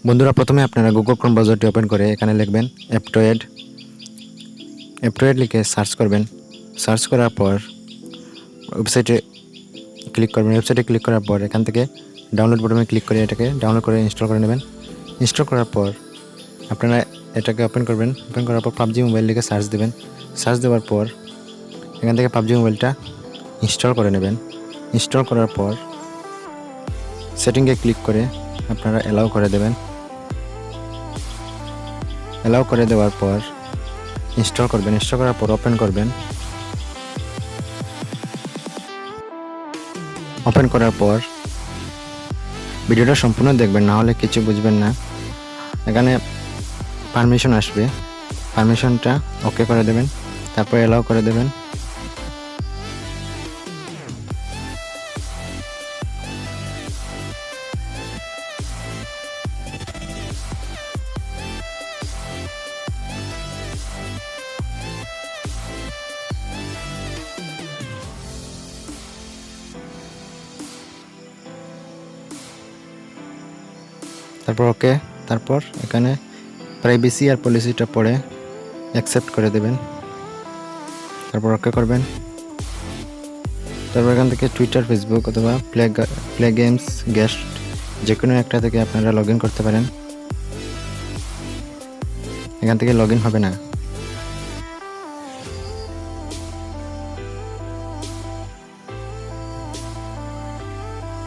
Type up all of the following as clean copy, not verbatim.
বন্ধুরা প্রথমে আপনারা গুগল ক্রোম ব্রাউজারটি ওপেন করে এখানে লিখবেন অ্যাপটয়েড লিখে সার্চ করবেন। সার্চ করার পর ওয়েবসাইটে ক্লিক করবেন। ওয়েবসাইটে ক্লিক করার পর এখান থেকে ডাউনলোড বাটনে ক্লিক করে এটাকে ডাউনলোড করে ইনস্টল করে নেবেন। ইনস্টল করার পর আপনারা এটাকে ওপেন করবেন। ওপেন করার পর PUBG মোবাইল লিখে সার্চ দেবেন। সার্চ দেওয়ার পর এখান থেকে PUBG মোবাইলটা ইনস্টল করে নেবেন। ইনস্টল করার পর সেটিংয়ে ক্লিক করে আপনারা অ্যালাউ করে দেবেন। অ্যালাউ করে দেওয়ার পর ইনস্টল করবেন। ইনস্টল করার পর ওপেন করবেন। ওপেন করার পর ভিডিওটা সম্পূর্ণ দেখবেন, না হলে কিছু বুঝবেন না। এখানে পারমিশন আসবে, পারমিশনটা ওকে করে দেবেন। তারপর অ্যালাউ করে দেবেন। তারপর ওকে। তারপর এখানে প্রাইভেসি আর পলিসিটা পড়ে অ্যাকসেপ্ট করে দেবেন। তারপর ওকে করবেন। তারপর এখান থেকে টুইটার, ফেসবুক অথবা প্লে গেমস, গেস্ট যে কোনো একটা থেকে আপনারা লগ ইন করতে পারেন। এখান থেকে লগ ইন হবে না।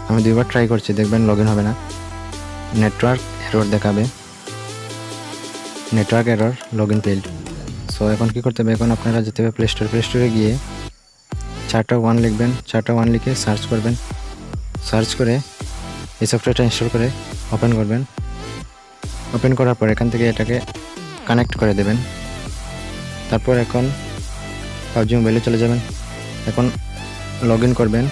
আমি দুইবার ট্রাই করছি, দেখবেন লগ ইন হবে না। নেটওয়ার্ক এরর দেখাবে, network error, log in failed. So এখন কী করতে হবে, এখন আপনারা যেতে হবে প্লে স্টোরে গিয়ে চার্টার 1 লিখবেন। চার্টার 1 লিখে সার্চ করবেন। সার্চ করে এই সফটওয়্যারটা ইনস্টল করে ওপেন করবেন। ওপেন করার পর এখান থেকে এটাকে কানেক্ট করে দেবেন। তারপর এখন PUBG মোবাইলে চলে যাবেন। এখন লগ ইন করবেন,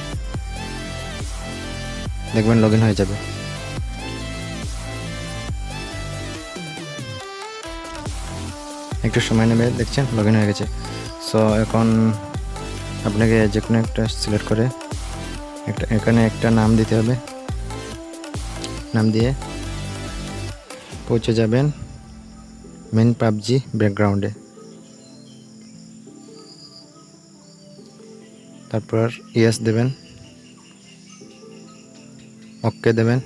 দেখবেন লগ ইন হয়ে যাবে। একটু সময় নেবে, দেখছেন লগ ইন হয়ে গেছে। সো এখন আপনাকে যে কোনো একটা সিলেক্ট করে এখানে একটা নাম দিতে হবে। নাম দিয়ে পৌঁছে যাবেন মেন PUBG ব্যাকগ্রাউন্ডে। তারপর ইয়েস দেবেন, ওকে দেবেন।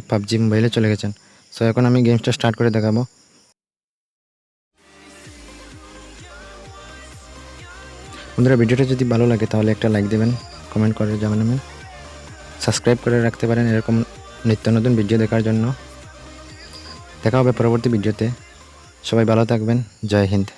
PUBG মোবাইলে চলে গেছেন। সো এখন আমি গেমসটা স্টার্ট করে দেখাবো। বন্ধুরা ভিডিওটা যদি ভালো লাগে তাহলে একটা লাইক দেবেন, কমেন্ট করে জানাবেন, সাবস্ক্রাইব করে রাখতে পারেন এরকম নিত্য নতুন ভিডিও দেখার জন্য। দেখা হবে পরবর্তী ভিডিওতে। সবাই ভালো থাকবেন। জয় হিন্দ।